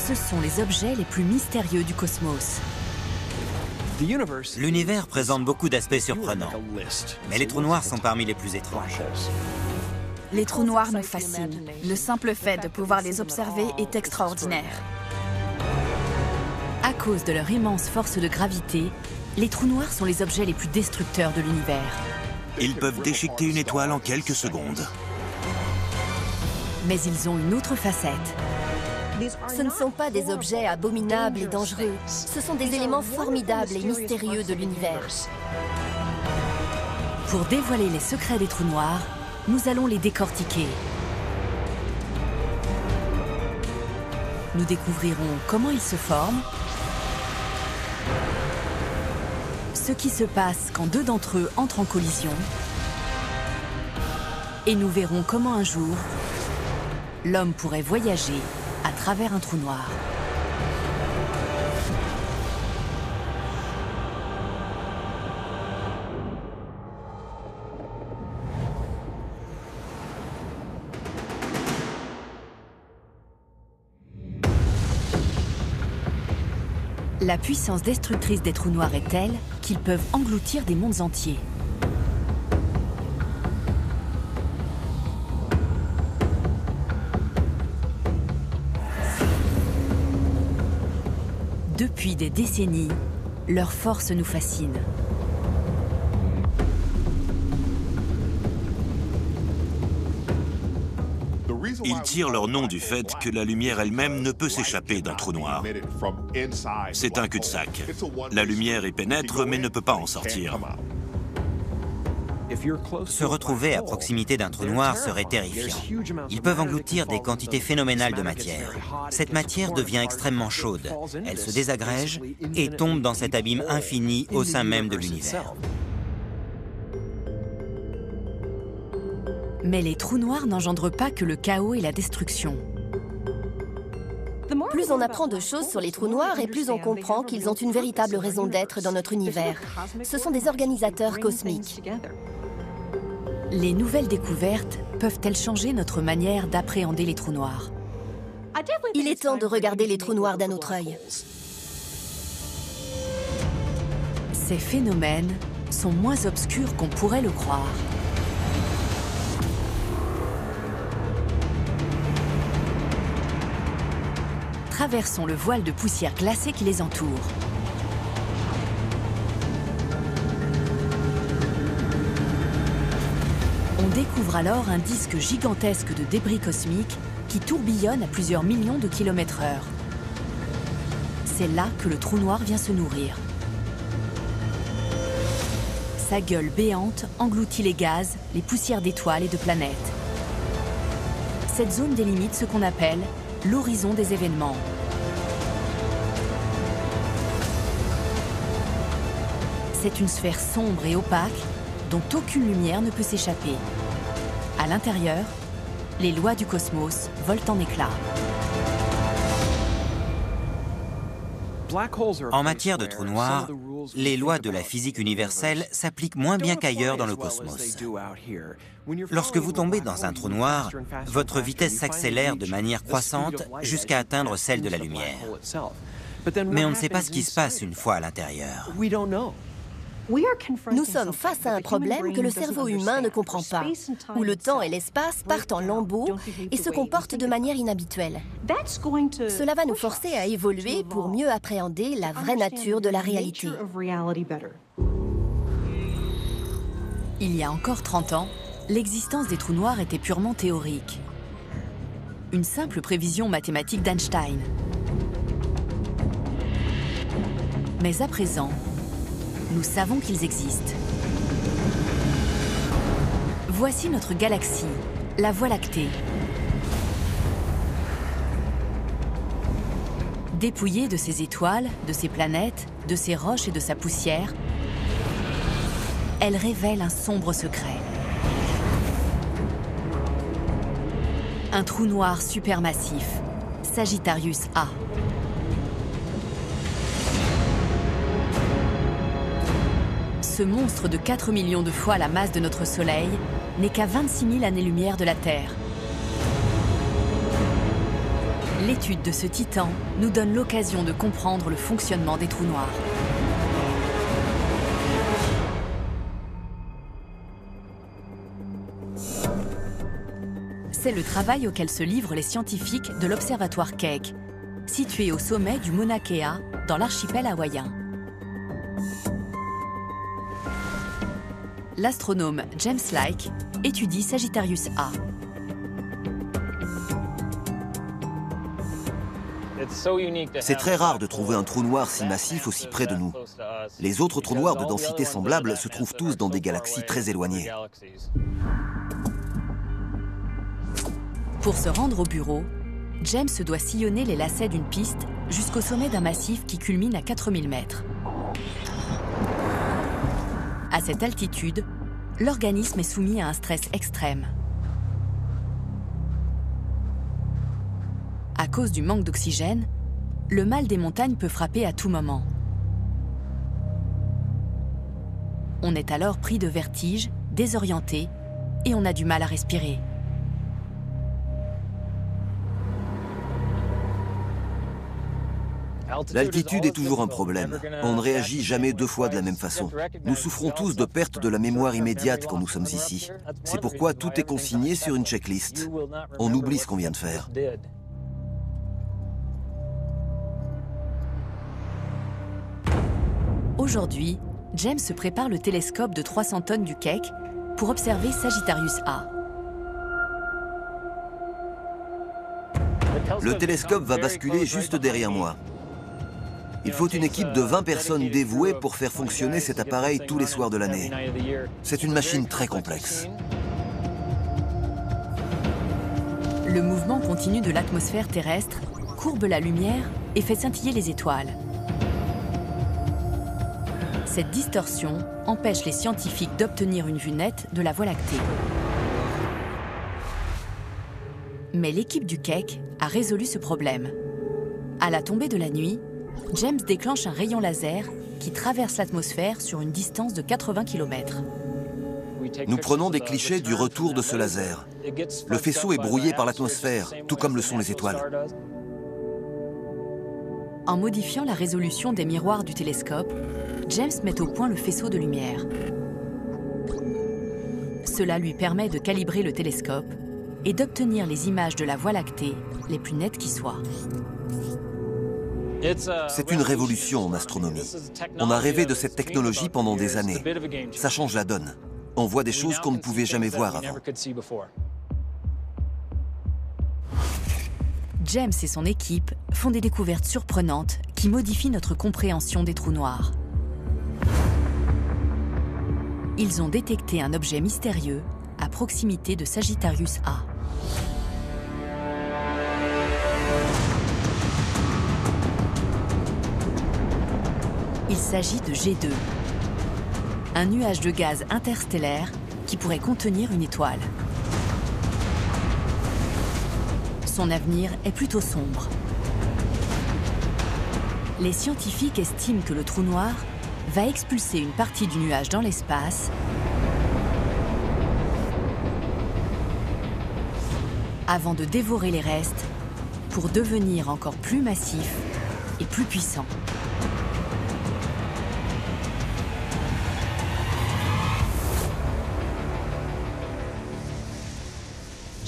Ce sont les objets les plus mystérieux du cosmos. L'univers présente beaucoup d'aspects surprenants, mais les trous noirs sont parmi les plus étranges. Les trous noirs nous fascinent. Le simple fait de pouvoir les observer est extraordinaire. À cause de leur immense force de gravité, les trous noirs sont les objets les plus destructeurs de l'univers. Ils peuvent déchiqueter une étoile en quelques secondes. Mais ils ont une autre facette. Ce ne sont pas des objets abominables et dangereux. Ce sont des éléments formidables et mystérieux de l'univers. Pour dévoiler les secrets des trous noirs, nous allons les décortiquer. Nous découvrirons comment ils se forment, ce qui se passe quand deux d'entre eux entrent en collision, et nous verrons comment un jour, l'homme pourrait voyager à travers un trou noir. La puissance destructrice des trous noirs est telle qu'ils peuvent engloutir des mondes entiers. Depuis des décennies, leur force nous fascine. Ils tirent leur nom du fait que la lumière elle-même ne peut s'échapper d'un trou noir. C'est un cul-de-sac. La lumière y pénètre mais ne peut pas en sortir. Se retrouver à proximité d'un trou noir serait terrifiant. Ils peuvent engloutir des quantités phénoménales de matière. Cette matière devient extrêmement chaude. Elle se désagrège et tombe dans cet abîme infini au sein même de l'univers. Mais les trous noirs n'engendrent pas que le chaos et la destruction. Plus on apprend de choses sur les trous noirs et plus on comprend qu'ils ont une véritable raison d'être dans notre univers. Ce sont des organisateurs cosmiques. Les nouvelles découvertes peuvent-elles changer notre manière d'appréhender les trous noirs? Il est temps de regarder les trous noirs d'un autre œil. Ces phénomènes sont moins obscurs qu'on pourrait le croire. Traversons le voile de poussière glacée qui les entoure. On découvre alors un disque gigantesque de débris cosmiques qui tourbillonne à plusieurs millions de kilomètres/heure. C'est là que le trou noir vient se nourrir. Sa gueule béante engloutit les gaz, les poussières d'étoiles et de planètes. Cette zone délimite ce qu'on appelle l'horizon des événements. C'est une sphère sombre et opaque dont aucune lumière ne peut s'échapper. À l'intérieur, les lois du cosmos volent en éclats. En matière de trous noirs, les lois de la physique universelle s'appliquent moins bien qu'ailleurs dans le cosmos. Lorsque vous tombez dans un trou noir, votre vitesse s'accélère de manière croissante jusqu'à atteindre celle de la lumière. Mais on ne sait pas ce qui se passe une fois à l'intérieur. Nous sommes face à un problème que le cerveau humain ne comprend pas, où le temps et l'espace partent en lambeaux et se comportent de manière inhabituelle. Cela va nous forcer à évoluer pour mieux appréhender la vraie nature de la réalité. Il y a encore 30 ans, l'existence des trous noirs était purement théorique. Une simple prévision mathématique d'Einstein. Mais à présent, nous savons qu'ils existent. Voici notre galaxie, la Voie lactée. Dépouillée de ses étoiles, de ses planètes, de ses roches et de sa poussière, elle révèle un sombre secret. Un trou noir supermassif, Sagittarius A. Ce monstre de 4 millions de fois la masse de notre Soleil n'est qu'à 26 000 années-lumière de la Terre. L'étude de ce titan nous donne l'occasion de comprendre le fonctionnement des trous noirs. C'est le travail auquel se livrent les scientifiques de l'observatoire Keck, situé au sommet du Mauna Kea, dans l'archipel hawaïen. L'astronome James Like étudie Sagittarius A. C'est très rare de trouver un trou noir si massif aussi près de nous. Les autres trous noirs de densité semblable se trouvent tous dans des galaxies très éloignées. Pour se rendre au bureau, James doit sillonner les lacets d'une piste jusqu'au sommet d'un massif qui culmine à 4000 mètres. À cette altitude, l'organisme est soumis à un stress extrême. À cause du manque d'oxygène, le mal des montagnes peut frapper à tout moment. On est alors pris de vertige, désorienté, et on a du mal à respirer. L'altitude est toujours un problème. On ne réagit jamais deux fois de la même façon. Nous souffrons tous de perte de la mémoire immédiate quand nous sommes ici. C'est pourquoi tout est consigné sur une checklist. On oublie ce qu'on vient de faire. Aujourd'hui, James prépare le télescope de 300 tonnes du Keck pour observer Sagittarius A. Le télescope va basculer juste derrière moi. Il faut une équipe de 20 personnes dévouées pour faire fonctionner cet appareil tous les soirs de l'année. C'est une machine très complexe. Le mouvement continu de l'atmosphère terrestre courbe la lumière et fait scintiller les étoiles. Cette distorsion empêche les scientifiques d'obtenir une vue nette de la Voie lactée. Mais l'équipe du Keck a résolu ce problème. À la tombée de la nuit, James déclenche un rayon laser qui traverse l'atmosphère sur une distance de 80 km. Nous prenons des clichés du retour de ce laser. Le faisceau est brouillé par l'atmosphère, tout comme le sont les étoiles. En modifiant la résolution des miroirs du télescope, James met au point le faisceau de lumière. Cela lui permet de calibrer le télescope et d'obtenir les images de la Voie lactée les plus nettes qui soient. C'est une révolution en astronomie. On a rêvé de cette technologie pendant des années. Ça change la donne. On voit des choses qu'on ne pouvait jamais voir avant. James et son équipe font des découvertes surprenantes qui modifient notre compréhension des trous noirs. Ils ont détecté un objet mystérieux à proximité de Sagittarius A. Il s'agit de G2, un nuage de gaz interstellaire qui pourrait contenir une étoile. Son avenir est plutôt sombre. Les scientifiques estiment que le trou noir va expulser une partie du nuage dans l'espace avant de dévorer les restes pour devenir encore plus massif et plus puissant.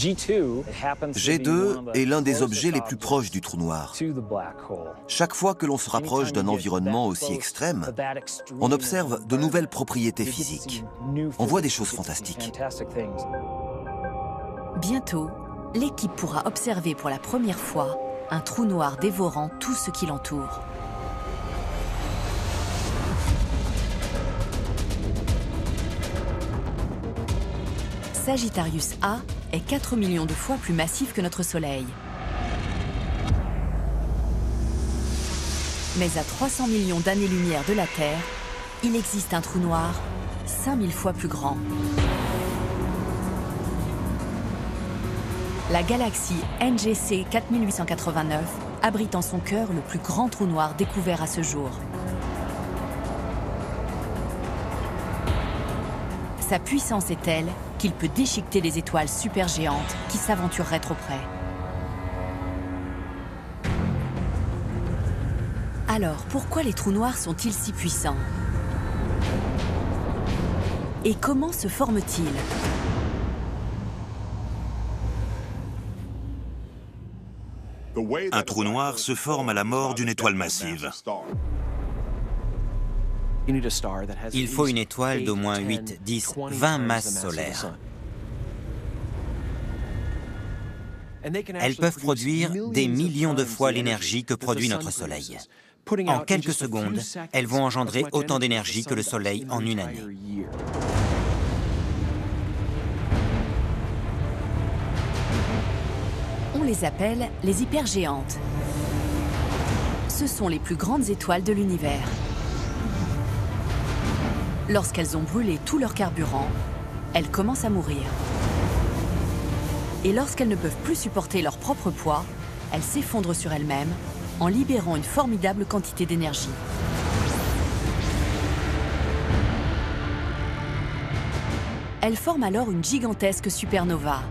G2 est l'un des objets les plus proches du trou noir. Chaque fois que l'on se rapproche d'un environnement aussi extrême, on observe de nouvelles propriétés physiques. On voit des choses fantastiques. Bientôt, l'équipe pourra observer pour la première fois un trou noir dévorant tout ce qui l'entoure. Sagittarius A est 4 millions de fois plus massif que notre Soleil. Mais à 300 millions d'années-lumière de la Terre, il existe un trou noir 5000 fois plus grand. La galaxie NGC 4889 abrite en son cœur le plus grand trou noir découvert à ce jour. Sa puissance est telle qu'il peut déchiqueter des étoiles supergéantes qui s'aventureraient trop près. Alors, pourquoi les trous noirs sont-ils si puissants? Et comment se forment-ils? Un trou noir se forme à la mort d'une étoile massive. Il faut une étoile d'au moins 8, 10, 20 masses solaires. Elles peuvent produire des millions de fois l'énergie que produit notre Soleil. En quelques secondes, elles vont engendrer autant d'énergie que le Soleil en une année. On les appelle les hypergéantes. Ce sont les plus grandes étoiles de l'univers. Lorsqu'elles ont brûlé tout leur carburant, elles commencent à mourir. Et lorsqu'elles ne peuvent plus supporter leur propre poids, elles s'effondrent sur elles-mêmes en libérant une formidable quantité d'énergie. Elles forment alors une gigantesque supernova.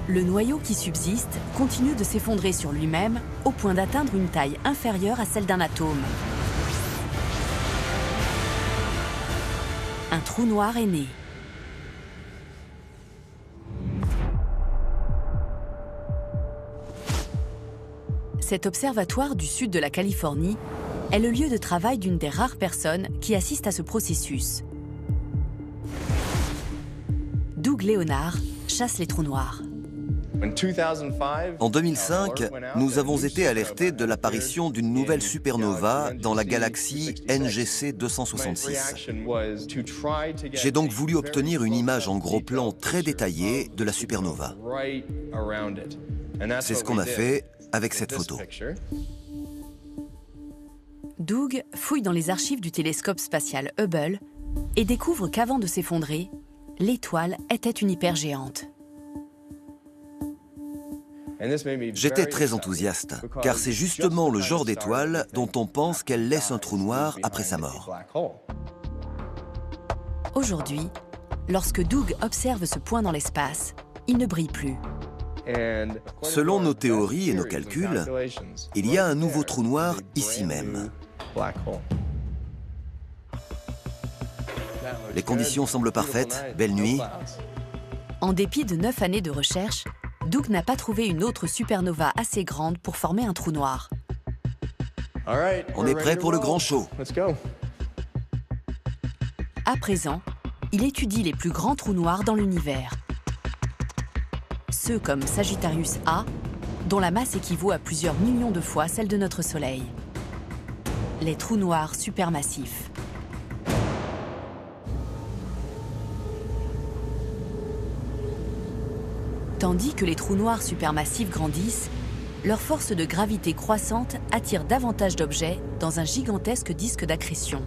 Le noyau qui subsiste continue de s'effondrer sur lui-même au point d'atteindre une taille inférieure à celle d'un atome. Un trou noir est né. Cet observatoire du sud de la Californie est le lieu de travail d'une des rares personnes qui assistent à ce processus. Doug Leonard chasse les trous noirs. En 2005, nous avons été alertés de l'apparition d'une nouvelle supernova dans la galaxie NGC 266. J'ai donc voulu obtenir une image en gros plan très détaillée de la supernova. C'est ce qu'on a fait avec cette photo. Doug fouille dans les archives du télescope spatial Hubble et découvre qu'avant de s'effondrer, l'étoile était une hypergéante. J'étais très enthousiaste, car c'est justement le genre d'étoile dont on pense qu'elle laisse un trou noir après sa mort. Aujourd'hui, lorsque Doug observe ce point dans l'espace, il ne brille plus. Selon nos théories et nos calculs, il y a un nouveau trou noir ici même. Les conditions semblent parfaites. Belle nuit. En dépit de 9 années de recherche, Doug n'a pas trouvé une autre supernova assez grande pour former un trou noir. On est prêt pour le grand show. À présent, il étudie les plus grands trous noirs dans l'univers. Ceux comme Sagittarius A, dont la masse équivaut à plusieurs millions de fois celle de notre Soleil. Les trous noirs supermassifs. Tandis que les trous noirs supermassifs grandissent, leur force de gravité croissante attire davantage d'objets dans un gigantesque disque d'accrétion.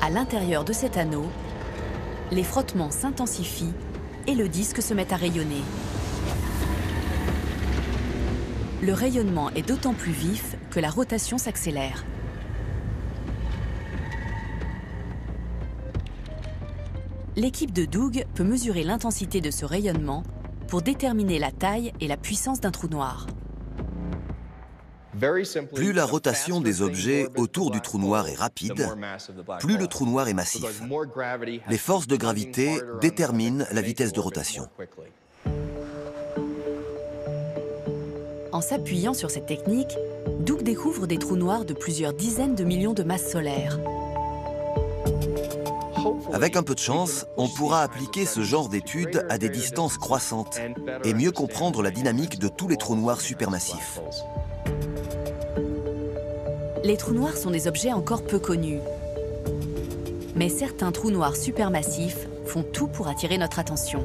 À l'intérieur de cet anneau, les frottements s'intensifient et le disque se met à rayonner. Le rayonnement est d'autant plus vif que la rotation s'accélère. L'équipe de Doug peut mesurer l'intensité de ce rayonnement pour déterminer la taille et la puissance d'un trou noir. Plus la rotation des objets autour du trou noir est rapide, plus le trou noir est massif. Les forces de gravité déterminent la vitesse de rotation. En s'appuyant sur cette technique, Doug découvre des trous noirs de plusieurs dizaines de millions de masses solaires. Avec un peu de chance, on pourra appliquer ce genre d'études à des distances croissantes et mieux comprendre la dynamique de tous les trous noirs supermassifs. Les trous noirs sont des objets encore peu connus. Mais certains trous noirs supermassifs font tout pour attirer notre attention.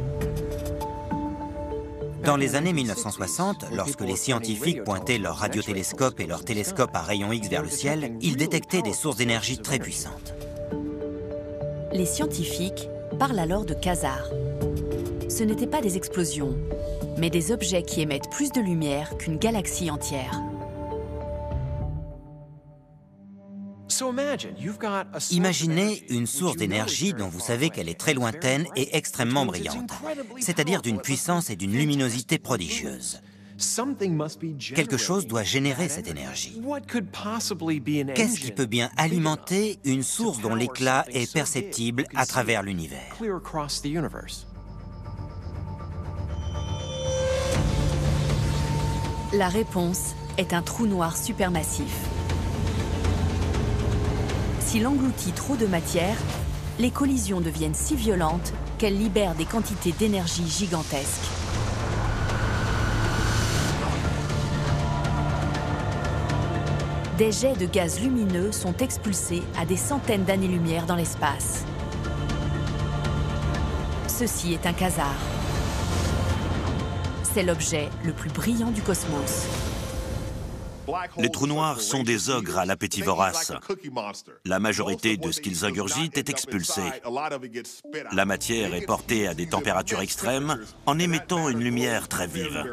Dans les années 1960, lorsque les scientifiques pointaient leurs radiotélescopes et leurs télescopes à rayons X vers le ciel, ils détectaient des sources d'énergie très puissantes. Les scientifiques parlent alors de quasars. Ce n'étaient pas des explosions, mais des objets qui émettent plus de lumière qu'une galaxie entière. Imaginez une source d'énergie dont vous savez qu'elle est très lointaine et extrêmement brillante, c'est-à-dire d'une puissance et d'une luminosité prodigieuses. Quelque chose doit générer cette énergie. Qu'est-ce qui peut bien alimenter une source dont l'éclat est perceptible à travers l'univers? La réponse est un trou noir supermassif. S'il engloutit trop de matière, les collisions deviennent si violentes qu'elles libèrent des quantités d'énergie gigantesques. Des jets de gaz lumineux sont expulsés à des centaines d'années-lumière dans l'espace. Ceci est un quasar. C'est l'objet le plus brillant du cosmos. Les trous noirs sont des ogres à l'appétit vorace. La majorité de ce qu'ils ingurgitent est expulsée. La matière est portée à des températures extrêmes en émettant une lumière très vive.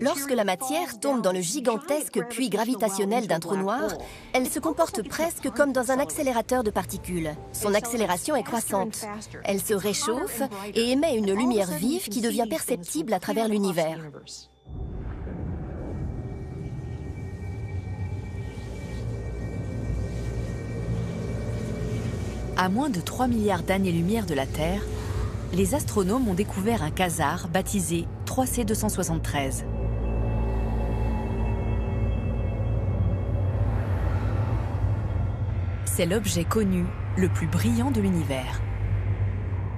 Lorsque la matière tombe dans le gigantesque puits gravitationnel d'un trou noir, elle se comporte presque comme dans un accélérateur de particules. Son accélération est croissante. Elle se réchauffe et émet une lumière vive qui devient perceptible à travers l'univers. À moins de 3 milliards d'années-lumière de la Terre, les astronomes ont découvert un quasar baptisé 3C273. C'est l'objet connu le plus brillant de l'univers.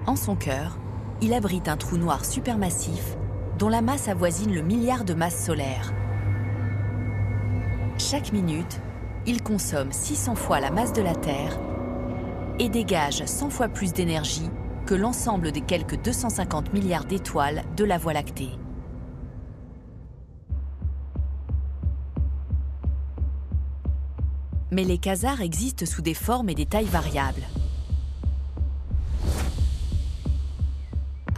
En son cœur, il abrite un trou noir supermassif dont la masse avoisine le milliard de masses solaires. Chaque minute, il consomme 600 fois la masse de la Terre et dégage 100 fois plus d'énergie que l'ensemble des quelques 250 milliards d'étoiles de la Voie lactée. Mais les quasars existent sous des formes et des tailles variables.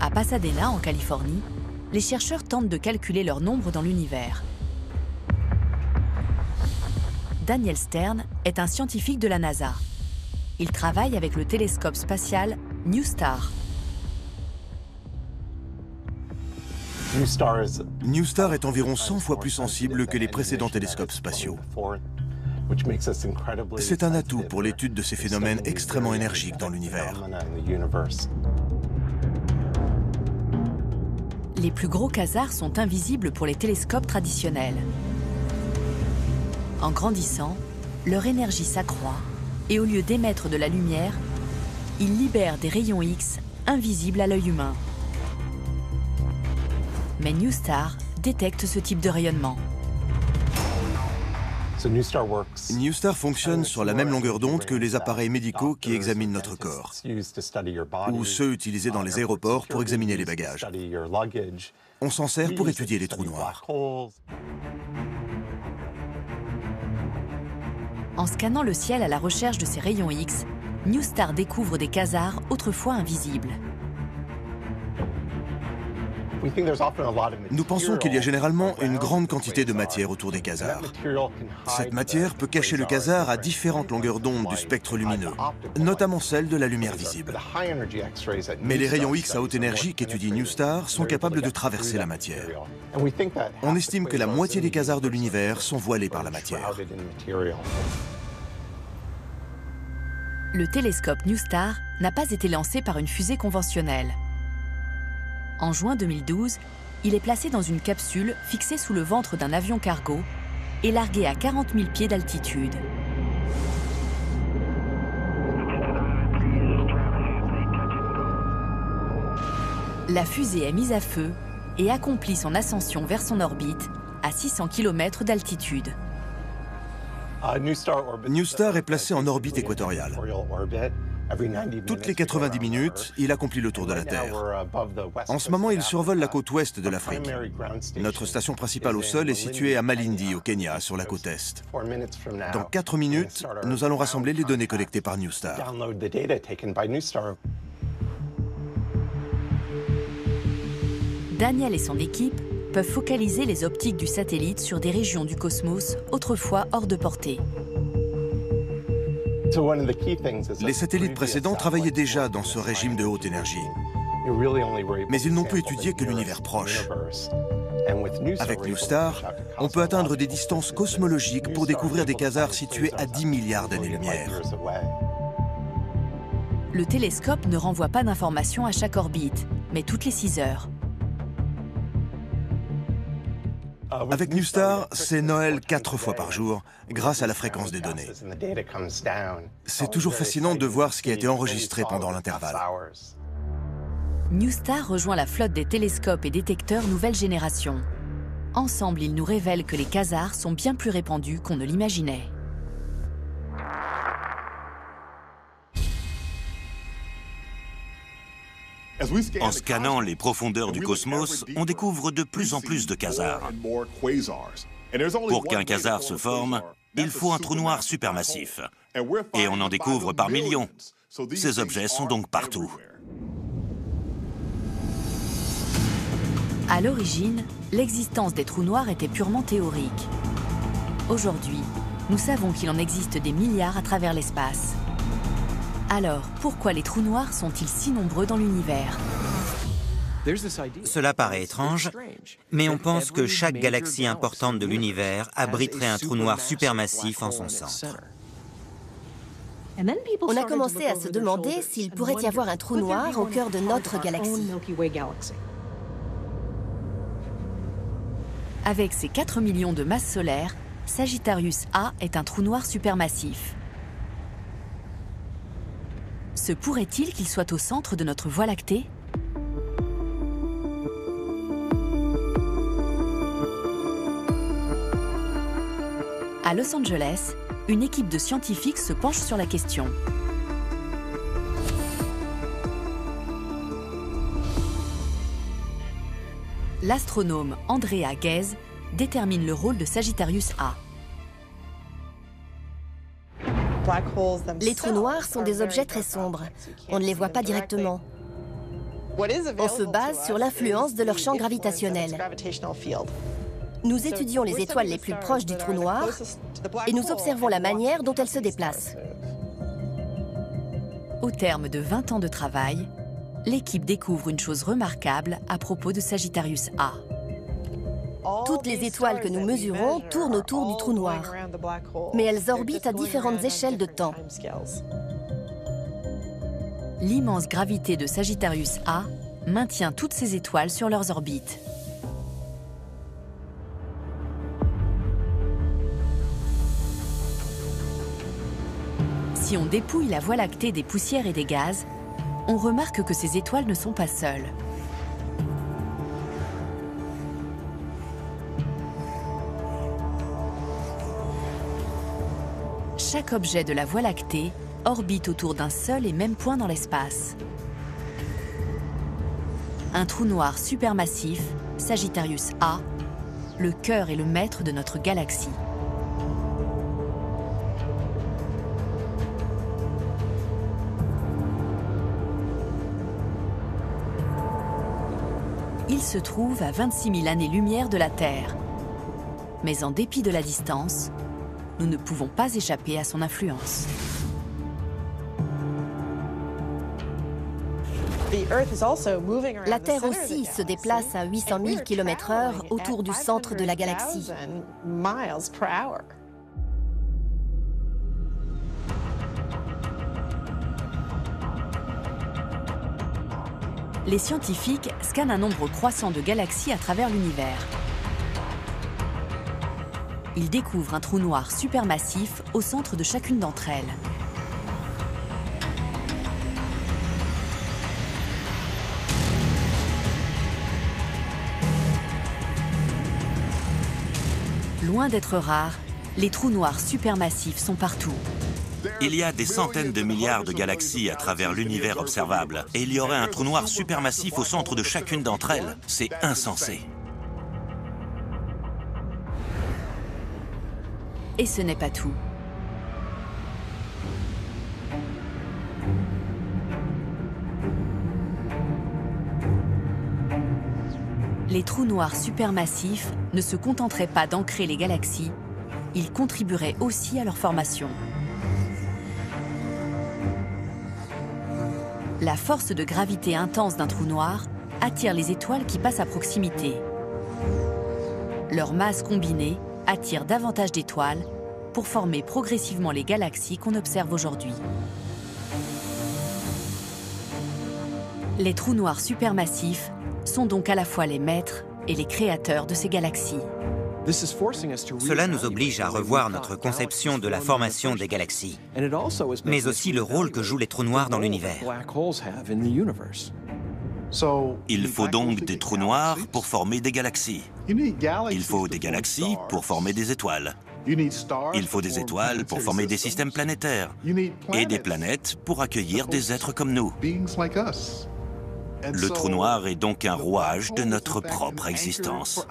À Pasadena, en Californie, les chercheurs tentent de calculer leur nombre dans l'univers. Daniel Stern est un scientifique de la NASA. Il travaille avec le télescope spatial NuSTAR. NuSTAR est environ 100 fois plus sensible que les précédents télescopes spatiaux. C'est un atout pour l'étude de ces phénomènes extrêmement énergiques dans l'univers. Les plus gros quasars sont invisibles pour les télescopes traditionnels. En grandissant, leur énergie s'accroît et au lieu d'émettre de la lumière, ils libèrent des rayons X invisibles à l'œil humain. Mais NuSTAR détecte ce type de rayonnement. NuSTAR fonctionne sur la même longueur d'onde que les appareils médicaux qui examinent notre corps, ou ceux utilisés dans les aéroports pour examiner les bagages. On s'en sert pour étudier les trous noirs. En scannant le ciel à la recherche de ces rayons X, NuSTAR découvre des quasars autrefois invisibles. Nous pensons qu'il y a généralement une grande quantité de matière autour des quasars. Cette matière peut cacher le quasar à différentes longueurs d'onde du spectre lumineux, notamment celle de la lumière visible. Mais les rayons X à haute énergie qu'étudie NuSTAR sont capables de traverser la matière. On estime que la moitié des quasars de l'univers sont voilés par la matière. Le télescope NuSTAR n'a pas été lancé par une fusée conventionnelle. En juin 2012, il est placé dans une capsule fixée sous le ventre d'un avion cargo et largué à 40 000 pieds d'altitude. La fusée est mise à feu et accomplit son ascension vers son orbite à 600 km d'altitude. NuSTAR est placé en orbite équatoriale. Toutes les 90 minutes, il accomplit le tour de la Terre. En ce moment, il survole la côte ouest de l'Afrique. Notre station principale au sol est située à Malindi, au Kenya, sur la côte est. Dans 4 minutes, nous allons rassembler les données collectées par NuSTAR. Daniel et son équipe peuvent focaliser les optiques du satellite sur des régions du cosmos autrefois hors de portée. Les satellites précédents travaillaient déjà dans ce régime de haute énergie. Mais ils n'ont pu étudier que l'univers proche. Avec NuSTAR, on peut atteindre des distances cosmologiques pour découvrir des quasars situés à 10 milliards d'années-lumière. Le télescope ne renvoie pas d'informations à chaque orbite, mais toutes les 6 heures. Avec NuSTAR, c'est Noël 4 fois par jour, grâce à la fréquence des données. C'est toujours fascinant de voir ce qui a été enregistré pendant l'intervalle. NuSTAR rejoint la flotte des télescopes et détecteurs nouvelle génération. Ensemble, ils nous révèlent que les quasars sont bien plus répandus qu'on ne l'imaginait. En scannant les profondeurs du cosmos, on découvre de plus en plus de quasars. Pour qu'un quasar se forme, il faut un trou noir supermassif. Et on en découvre par millions. Ces objets sont donc partout. À l'origine, l'existence des trous noirs était purement théorique. Aujourd'hui, nous savons qu'il en existe des milliards à travers l'espace. Alors, pourquoi les trous noirs sont-ils si nombreux dans l'univers? Cela paraît étrange, mais on pense que chaque galaxie importante de l'univers abriterait un trou noir supermassif en son centre. On a commencé à se demander s'il pourrait y avoir un trou noir au cœur de notre galaxie. Avec ses 4 millions de masses solaires, Sagittarius A est un trou noir supermassif. Se pourrait-il qu'il soit au centre de notre Voie lactée? À Los Angeles, une équipe de scientifiques se penche sur la question. L'astronome Andrea Ghez détermine le rôle de Sagittarius A. Les trous noirs sont des objets très sombres. On ne les voit pas directement. On se base sur l'influence de leur champ gravitationnel. Nous étudions les étoiles les plus proches du trou noir et nous observons la manière dont elles se déplacent. Au terme de 20 ans de travail, l'équipe découvre une chose remarquable à propos de Sagittarius A. Toutes les étoiles que nous mesurons tournent autour du trou noir, mais elles orbitent à différentes échelles de temps. L'immense gravité de Sagittarius A maintient toutes ces étoiles sur leurs orbites. Si on dépouille la Voie lactée des poussières et des gaz, on remarque que ces étoiles ne sont pas seules. Chaque objet de la Voie lactée orbite autour d'un seul et même point dans l'espace. Un trou noir supermassif, Sagittarius A, le cœur et le maître de notre galaxie. Il se trouve à 26 000 années-lumière de la Terre. Mais en dépit de la distance, nous ne pouvons pas échapper à son influence. La Terre aussi se déplace à 800 000 km/h autour du centre de la galaxie. Les scientifiques scannent un nombre croissant de galaxies à travers l'univers. Ils découvrent un trou noir supermassif au centre de chacune d'entre elles. Loin d'être rares, les trous noirs supermassifs sont partout. Il y a des centaines de milliards de galaxies à travers l'univers observable. Et il y aurait un trou noir supermassif au centre de chacune d'entre elles. C'est insensé. Et ce n'est pas tout. Les trous noirs supermassifs ne se contenteraient pas d'ancrer les galaxies, ils contribueraient aussi à leur formation. La force de gravité intense d'un trou noir attire les étoiles qui passent à proximité. Leur masse combinée attire davantage d'étoiles pour former progressivement les galaxies qu'on observe aujourd'hui. Les trous noirs supermassifs sont donc à la fois les maîtres et les créateurs de ces galaxies. Cela nous oblige à revoir notre conception de la formation des galaxies, mais aussi le rôle que jouent les trous noirs dans l'univers. Il faut donc des trous noirs pour former des galaxies. Il faut des galaxies pour former des étoiles. Il faut des étoiles pour former des systèmes planétaires et des planètes pour accueillir des êtres comme nous. Le trou noir est donc un rouage de notre propre existence.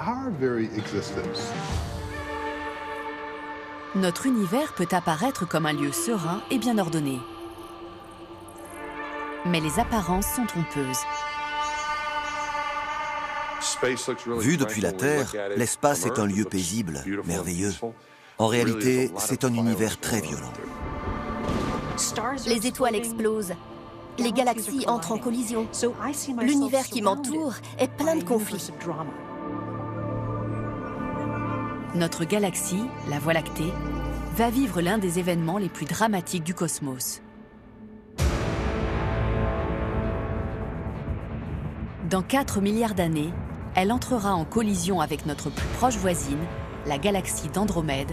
Notre univers peut apparaître comme un lieu serein et bien ordonné. Mais les apparences sont trompeuses. Vu depuis la Terre, l'espace est un lieu paisible, merveilleux. En réalité, c'est un univers très violent. Les étoiles explosent. Les galaxies entrent en collision. L'univers qui m'entoure est plein de conflits. Notre galaxie, la Voie lactée, va vivre l'un des événements les plus dramatiques du cosmos. Dans 4 milliards d'années, elle entrera en collision avec notre plus proche voisine, la galaxie d'Andromède,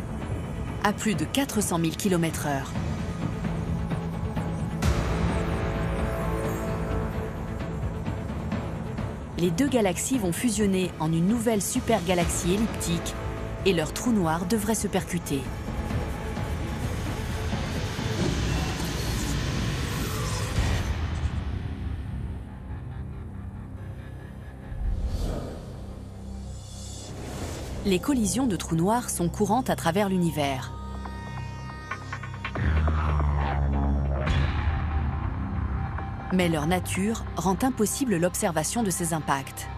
à plus de 400 000 km/h. Les deux galaxies vont fusionner en une nouvelle supergalaxie elliptique et leurs trous noirs devraient se percuter. Les collisions de trous noirs sont courantes à travers l'univers. Mais leur nature rend impossible l'observation de ces impacts.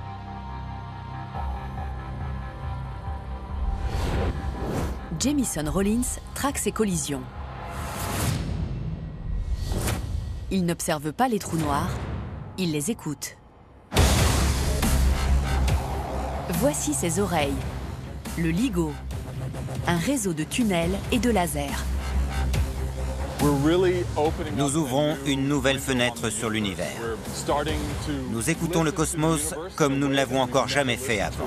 Jamison Rollins traque ces collisions. Il n'observe pas les trous noirs, il les écoute. Voici ses oreilles, le LIGO, un réseau de tunnels et de lasers. Nous ouvrons une nouvelle fenêtre sur l'univers. Nous écoutons le cosmos comme nous ne l'avons encore jamais fait avant.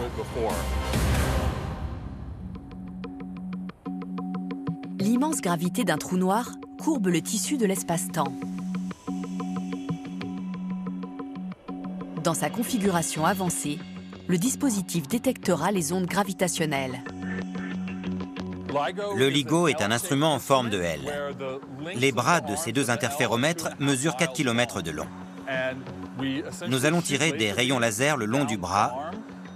L'immense gravité d'un trou noir courbe le tissu de l'espace-temps. Dans sa configuration avancée, le dispositif détectera les ondes gravitationnelles. Le LIGO est un instrument en forme de L. Les bras de ces deux interféromètres mesurent 4 km de long. Nous allons tirer des rayons laser le long du bras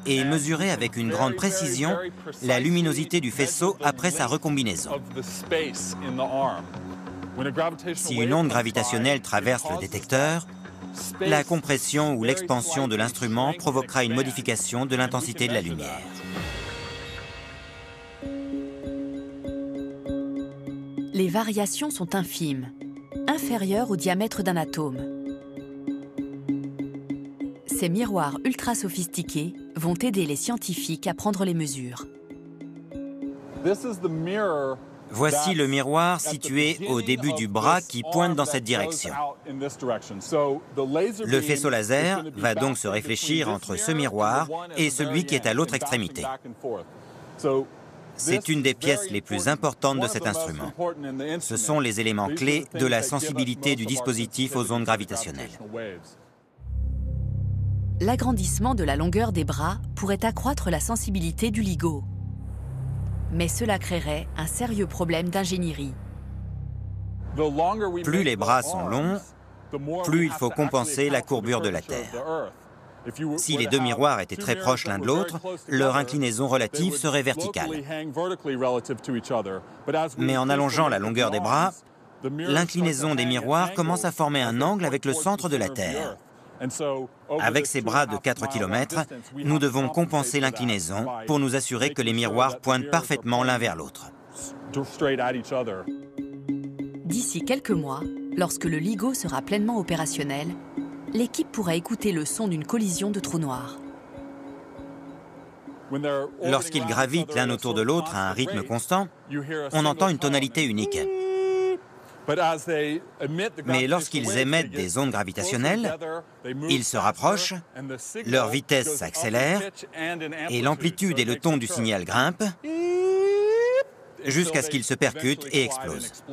et mesurer avec une grande précision la luminosité du faisceau après sa recombinaison. Si une onde gravitationnelle traverse le détecteur, la compression ou l'expansion de l'instrument provoquera une modification de l'intensité de la lumière. Les variations sont infimes, inférieures au diamètre d'un atome. Ces miroirs ultra sophistiqués vont aider les scientifiques à prendre les mesures. Voici le miroir situé au début du bras qui pointe dans cette direction. Le faisceau laser va donc se réfléchir entre ce miroir et celui qui est à l'autre extrémité. C'est une des pièces les plus importantes de cet instrument. Ce sont les éléments clés de la sensibilité du dispositif aux ondes gravitationnelles. L'agrandissement de la longueur des bras pourrait accroître la sensibilité du LIGO. Mais cela créerait un sérieux problème d'ingénierie. Plus les bras sont longs, plus il faut compenser la courbure de la Terre. Si les deux miroirs étaient très proches l'un de l'autre, leur inclinaison relative serait verticale. Mais en allongeant la longueur des bras, l'inclinaison des miroirs commence à former un angle avec le centre de la Terre. Avec ces bras de 4 km, nous devons compenser l'inclinaison pour nous assurer que les miroirs pointent parfaitement l'un vers l'autre. D'ici quelques mois, lorsque le LIGO sera pleinement opérationnel, l'équipe pourra écouter le son d'une collision de trous noirs. Lorsqu'ils gravitent l'un autour de l'autre à un rythme constant, on entend une tonalité unique. Mais lorsqu'ils émettent des ondes gravitationnelles, ils se rapprochent, leur vitesse s'accélère et l'amplitude et le ton du signal grimpent jusqu'à ce qu'ils se percutent et explosent.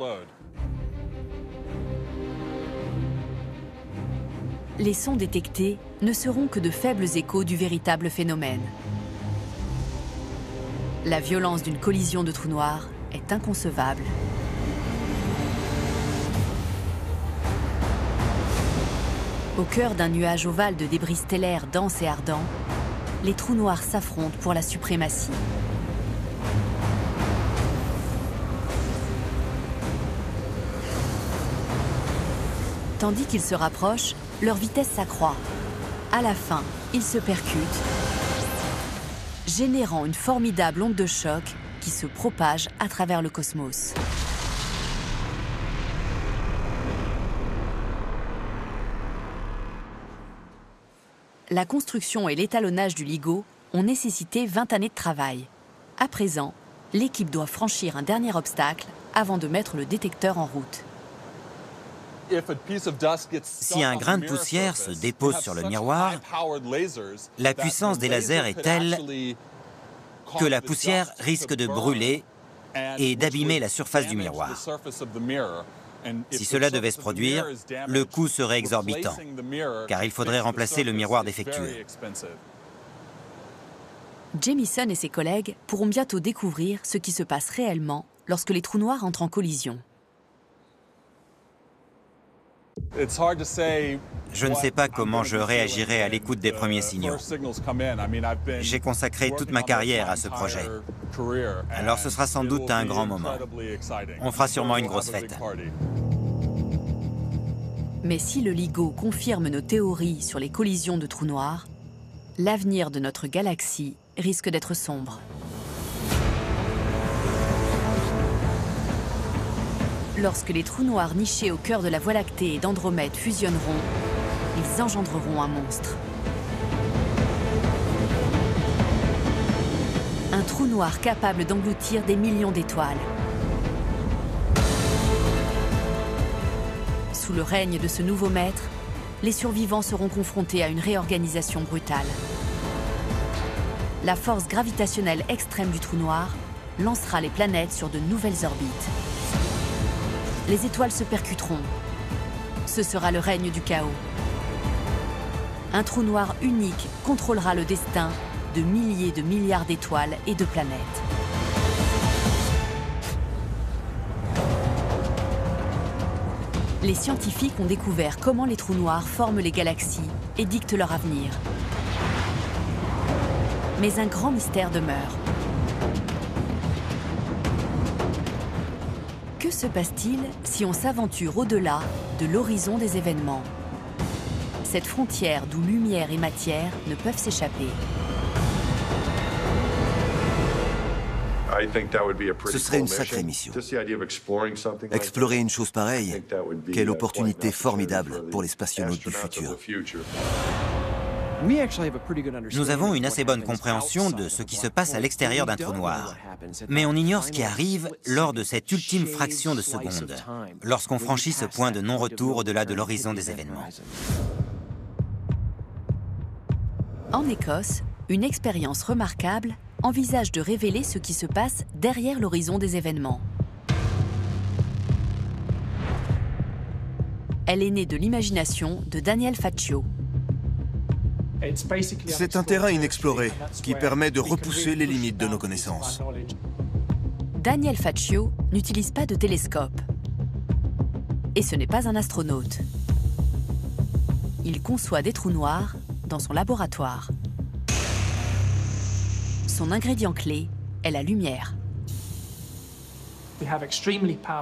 Les sons détectés ne seront que de faibles échos du véritable phénomène. La violence d'une collision de trous noirs est inconcevable. Au cœur d'un nuage ovale de débris stellaires denses et ardents, les trous noirs s'affrontent pour la suprématie. Tandis qu'ils se rapprochent, leur vitesse s'accroît. À la fin, ils se percutent, générant une formidable onde de choc qui se propage à travers le cosmos. La construction et l'étalonnage du LIGO ont nécessité 20 années de travail. À présent, l'équipe doit franchir un dernier obstacle avant de mettre le détecteur en route. Si un grain de poussière se dépose sur le miroir, la puissance des lasers est telle que la poussière risque de brûler et d'abîmer la surface du miroir. Si cela devait se produire, le coût serait exorbitant, car il faudrait remplacer le miroir défectueux. Jamieson et ses collègues pourront bientôt découvrir ce qui se passe réellement lorsque les trous noirs entrent en collision. Je ne sais pas comment je réagirai à l'écoute des premiers signaux. J'ai consacré toute ma carrière à ce projet. Alors ce sera sans doute un grand moment. On fera sûrement une grosse fête. Mais si le LIGO confirme nos théories sur les collisions de trous noirs, l'avenir de notre galaxie risque d'être sombre. Lorsque les trous noirs nichés au cœur de la Voie lactée et d'Andromède fusionneront, ils engendreront un monstre. Un trou noir capable d'engloutir des millions d'étoiles. Sous le règne de ce nouveau maître, les survivants seront confrontés à une réorganisation brutale. La force gravitationnelle extrême du trou noir lancera les planètes sur de nouvelles orbites. Les étoiles se percuteront. Ce sera le règne du chaos. Un trou noir unique contrôlera le destin de milliers de milliards d'étoiles et de planètes. Les scientifiques ont découvert comment les trous noirs forment les galaxies et dictent leur avenir. Mais un grand mystère demeure. Que se passe-t-il si on s'aventure au-delà de l'horizon des événements? Cette frontière d'où lumière et matière ne peuvent s'échapper. Ce serait une sacrée mission. Explorer une chose pareille, quelle opportunité formidable pour les spationautes du futur. Nous avons une assez bonne compréhension de ce qui se passe à l'extérieur d'un trou noir. Mais on ignore ce qui arrive lors de cette ultime fraction de seconde, lorsqu'on franchit ce point de non-retour au-delà de l'horizon des événements. En Écosse, une expérience remarquable envisage de révéler ce qui se passe derrière l'horizon des événements. Elle est née de l'imagination de Daniel Faccio. C'est un terrain inexploré qui permet de repousser les limites de nos connaissances. Daniel Faccio n'utilise pas de télescope. Et ce n'est pas un astronaute. Il conçoit des trous noirs dans son laboratoire. Son ingrédient clé est la lumière.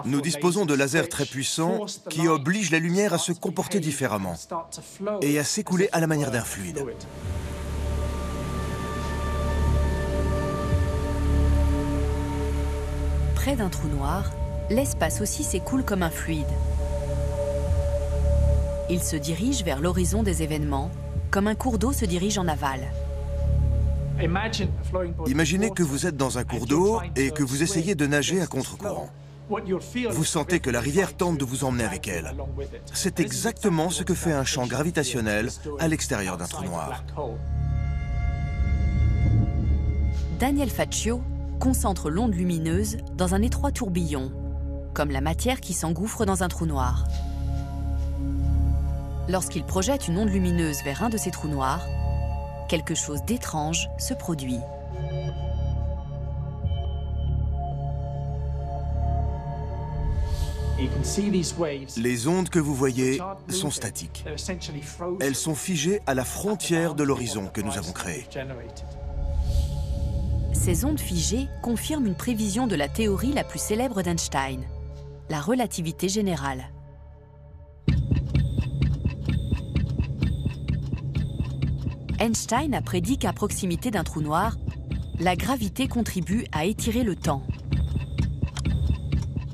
Nous disposons de lasers très puissants qui obligent la lumière à se comporter différemment et à s'écouler à la manière d'un fluide. Près d'un trou noir, l'espace aussi s'écoule comme un fluide. Il se dirige vers l'horizon des événements, comme un cours d'eau se dirige en aval. Imaginez que vous êtes dans un cours d'eau et que vous essayez de nager à contre-courant. Vous sentez que la rivière tente de vous emmener avec elle. C'est exactement ce que fait un champ gravitationnel à l'extérieur d'un trou noir. Daniel Faccio concentre l'onde lumineuse dans un étroit tourbillon, comme la matière qui s'engouffre dans un trou noir. Lorsqu'il projette une onde lumineuse vers un de ces trous noirs, quelque chose d'étrange se produit. Les ondes que vous voyez sont statiques. Elles sont figées à la frontière de l'horizon que nous avons créé. Ces ondes figées confirment une prévision de la théorie la plus célèbre d'Einstein, la relativité générale. Einstein a prédit qu'à proximité d'un trou noir, la gravité contribue à étirer le temps.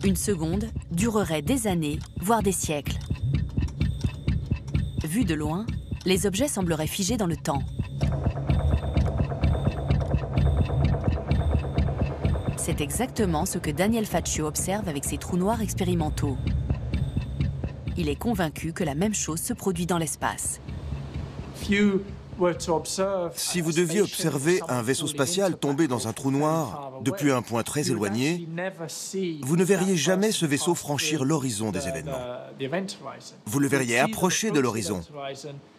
Une seconde durerait des années, voire des siècles. Vu de loin, les objets sembleraient figés dans le temps. C'est exactement ce que Daniel Faccio observe avec ses trous noirs expérimentaux. Il est convaincu que la même chose se produit dans l'espace. Si vous deviez observer un vaisseau spatial tomber dans un trou noir depuis un point très éloigné, vous ne verriez jamais ce vaisseau franchir l'horizon des événements. Vous le verriez approcher de l'horizon,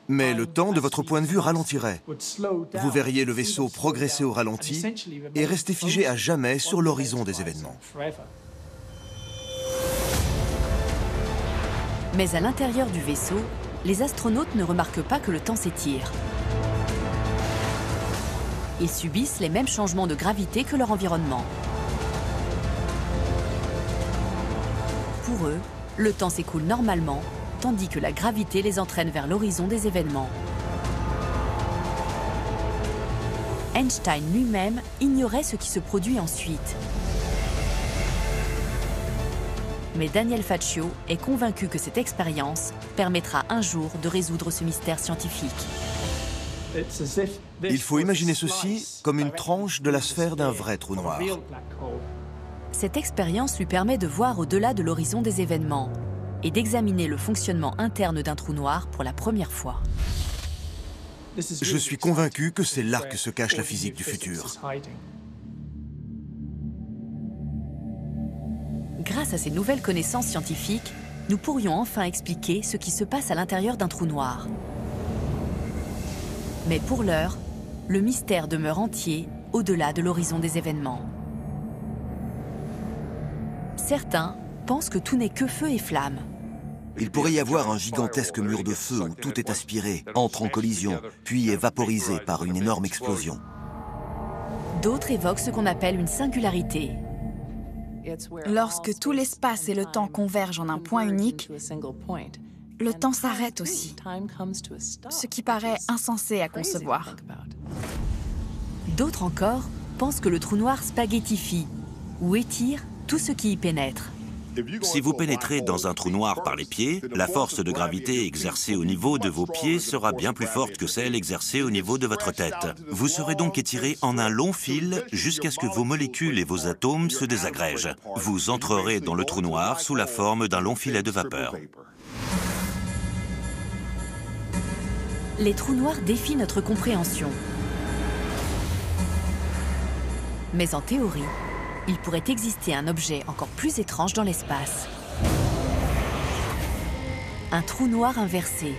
mais le temps de votre point de vue ralentirait. Vous verriez le vaisseau progresser au ralenti et rester figé à jamais sur l'horizon des événements. Mais à l'intérieur du vaisseau, les astronautes ne remarquent pas que le temps s'étire. Ils subissent les mêmes changements de gravité que leur environnement. Pour eux, le temps s'écoule normalement, tandis que la gravité les entraîne vers l'horizon des événements. Einstein lui-même ignorait ce qui se produit ensuite. Mais Daniel Faccio est convaincu que cette expérience permettra un jour de résoudre ce mystère scientifique. Il faut imaginer ceci comme une tranche de la sphère d'un vrai trou noir. Cette expérience lui permet de voir au-delà de l'horizon des événements et d'examiner le fonctionnement interne d'un trou noir pour la première fois. Je suis convaincu que c'est là que se cache la physique du futur. Grâce à ces nouvelles connaissances scientifiques, nous pourrions enfin expliquer ce qui se passe à l'intérieur d'un trou noir. Mais pour l'heure, le mystère demeure entier au-delà de l'horizon des événements. Certains pensent que tout n'est que feu et flamme. Il pourrait y avoir un gigantesque mur de feu où tout est aspiré, entre en collision, puis est vaporisé par une énorme explosion. D'autres évoquent ce qu'on appelle une singularité. Lorsque tout l'espace et le temps convergent en un point unique, le temps s'arrête aussi, ce qui paraît insensé à concevoir. D'autres encore pensent que le trou noir spaghettifie ou étire tout ce qui y pénètre. Si vous pénétrez dans un trou noir par les pieds, la force de gravité exercée au niveau de vos pieds sera bien plus forte que celle exercée au niveau de votre tête. Vous serez donc étiré en un long fil jusqu'à ce que vos molécules et vos atomes se désagrègent. Vous entrerez dans le trou noir sous la forme d'un long filet de vapeur. Les trous noirs défient notre compréhension. Mais en théorie, il pourrait exister un objet encore plus étrange dans l'espace. Un trou noir inversé.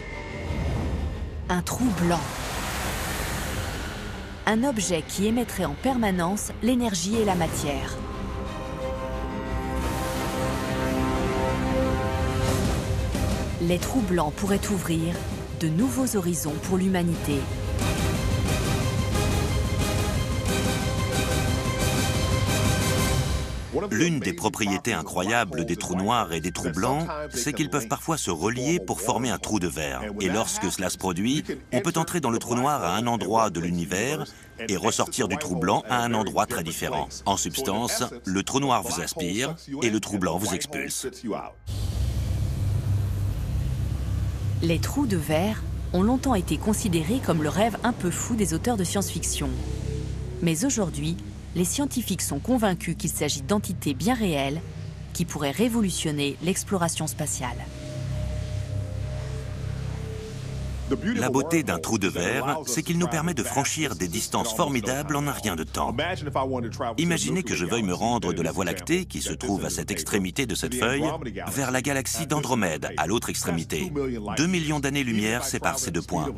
Un trou blanc. Un objet qui émettrait en permanence l'énergie et la matière. Les trous blancs pourraient ouvrir de nouveaux horizons pour l'humanité. L'une des propriétés incroyables des trous noirs et des trous blancs, c'est qu'ils peuvent parfois se relier pour former un trou de verre. Et lorsque cela se produit, on peut entrer dans le trou noir à un endroit de l'univers et ressortir du trou blanc à un endroit très différent. En substance, le trou noir vous aspire et le trou blanc vous expulse. Les trous de verre ont longtemps été considérés comme le rêve un peu fou des auteurs de science-fiction. Mais aujourd'hui, les scientifiques sont convaincus qu'il s'agit d'entités bien réelles qui pourraient révolutionner l'exploration spatiale. La beauté d'un trou de verre, c'est qu'il nous permet de franchir des distances formidables en un rien de temps. Imaginez que je veuille me rendre de la Voie lactée, qui se trouve à cette extrémité de cette feuille, vers la galaxie d'Andromède, à l'autre extrémité. 2 millions d'années-lumière séparent ces deux points.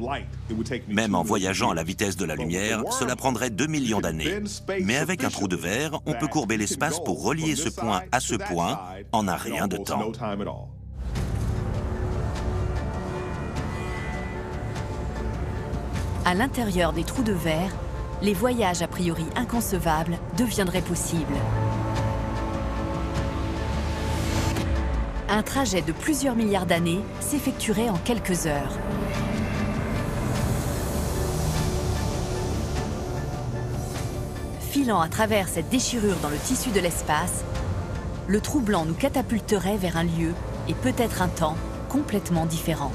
Même en voyageant à la vitesse de la lumière, cela prendrait 2 millions d'années. Mais avec un trou de verre, on peut courber l'espace pour relier ce point à ce point en un rien de temps. À l'intérieur des trous de verre, les voyages a priori inconcevables deviendraient possibles. Un trajet de plusieurs milliards d'années s'effectuerait en quelques heures. Filant à travers cette déchirure dans le tissu de l'espace, le trou blanc nous catapulterait vers un lieu et peut-être un temps complètement différent.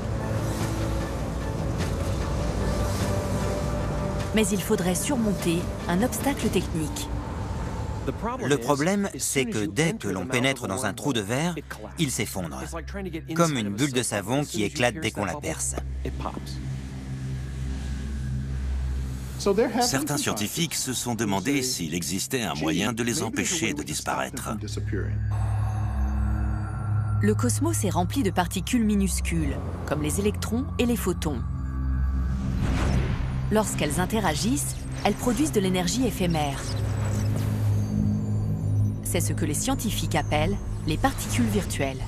Mais il faudrait surmonter un obstacle technique. Le problème, c'est que dès que l'on pénètre dans un trou de verre, il s'effondre, comme une bulle de savon qui éclate dès qu'on la perce. Certains scientifiques se sont demandé s'il existait un moyen de les empêcher de disparaître. Le cosmos est rempli de particules minuscules, comme les électrons et les photons. Lorsqu'elles interagissent, elles produisent de l'énergie éphémère. C'est ce que les scientifiques appellent les particules virtuelles.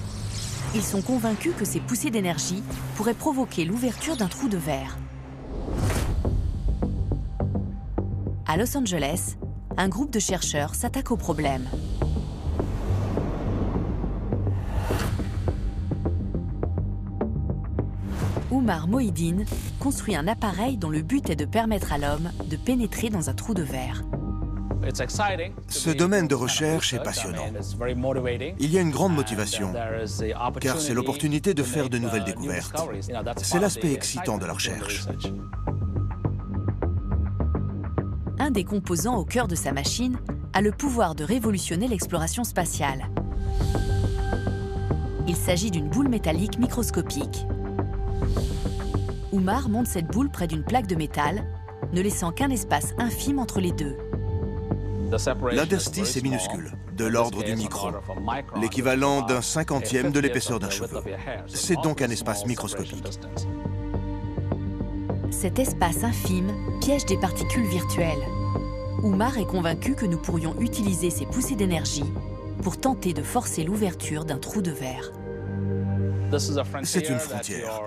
Ils sont convaincus que ces poussées d'énergie pourraient provoquer l'ouverture d'un trou de verre. À Los Angeles, un groupe de chercheurs s'attaque au problème. Umar Mohiddin construit un appareil dont le but est de permettre à l'homme de pénétrer dans un trou de verre. Ce domaine de recherche est passionnant. Il y a une grande motivation, car c'est l'opportunité de faire de nouvelles découvertes. C'est l'aspect excitant de la recherche. Un des composants au cœur de sa machine a le pouvoir de révolutionner l'exploration spatiale. Il s'agit d'une boule métallique microscopique. Umar monte cette boule près d'une plaque de métal, ne laissant qu'un espace infime entre les deux. L'interstice est minuscule, de l'ordre du micron, l'équivalent d'un 50e de l'épaisseur d'un cheveu. C'est donc un espace microscopique. Cet espace infime piège des particules virtuelles. Umar est convaincu que nous pourrions utiliser ces poussées d'énergie pour tenter de forcer l'ouverture d'un trou de verre. C'est une frontière.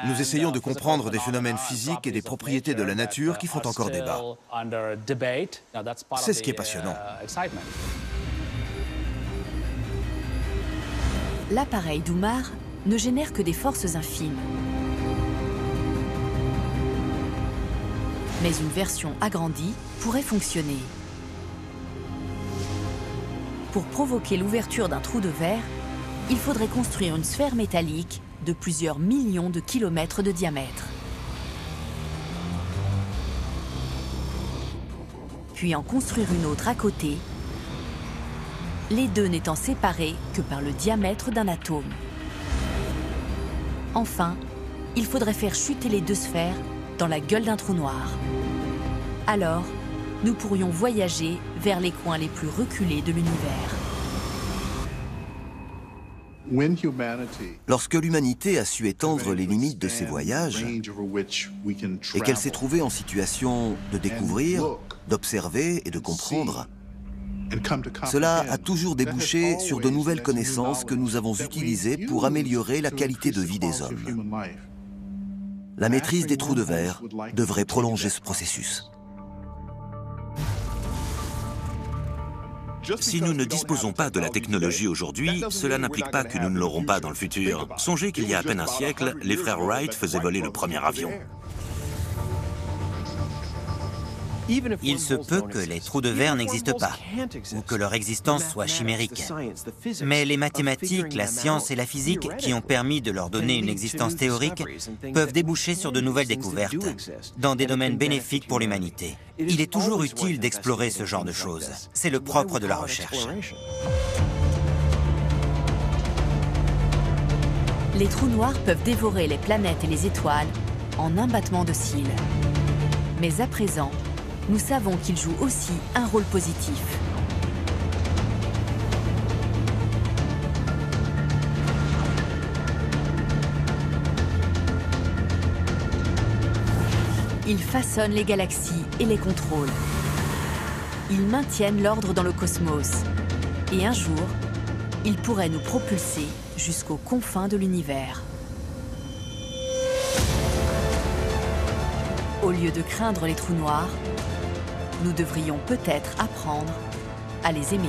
Nous essayons de comprendre des phénomènes physiques et des propriétés de la nature qui font encore débat. C'est ce qui est passionnant. L'appareil d'Umar ne génère que des forces infimes. Mais une version agrandie pourrait fonctionner. Pour provoquer l'ouverture d'un trou de verre, il faudrait construire une sphère métallique de plusieurs millions de kilomètres de diamètre. Puis en construire une autre à côté, les deux n'étant séparés que par le diamètre d'un atome. Enfin, il faudrait faire chuter les deux sphères dans la gueule d'un trou noir. Alors, nous pourrions voyager vers les coins les plus reculés de l'univers. Lorsque l'humanité a su étendre les limites de ses voyages et qu'elle s'est trouvée en situation de découvrir, d'observer et de comprendre, cela a toujours débouché sur de nouvelles connaissances que nous avons utilisées pour améliorer la qualité de vie des hommes. La maîtrise des trous de verre devrait prolonger ce processus. Si nous ne disposons pas de la technologie aujourd'hui, cela n'implique pas que nous ne l'aurons pas dans le futur. Songez qu'il y a à peine un siècle, les frères Wright faisaient voler le premier avion. Il se peut que les trous de verre n'existent pas, ou que leur existence soit chimérique. Mais les mathématiques, la science et la physique, qui ont permis de leur donner une existence théorique, peuvent déboucher sur de nouvelles découvertes, dans des domaines bénéfiques pour l'humanité. Il est toujours utile d'explorer ce genre de choses. C'est le propre de la recherche. Les trous noirs peuvent dévorer les planètes et les étoiles en un battement de cils. Mais à présent, nous savons qu'ils jouent aussi un rôle positif. Ils façonnent les galaxies et les contrôlent. Ils maintiennent l'ordre dans le cosmos. Et un jour, ils pourraient nous propulser jusqu'aux confins de l'univers. Au lieu de craindre les trous noirs, nous devrions peut-être apprendre à les aimer.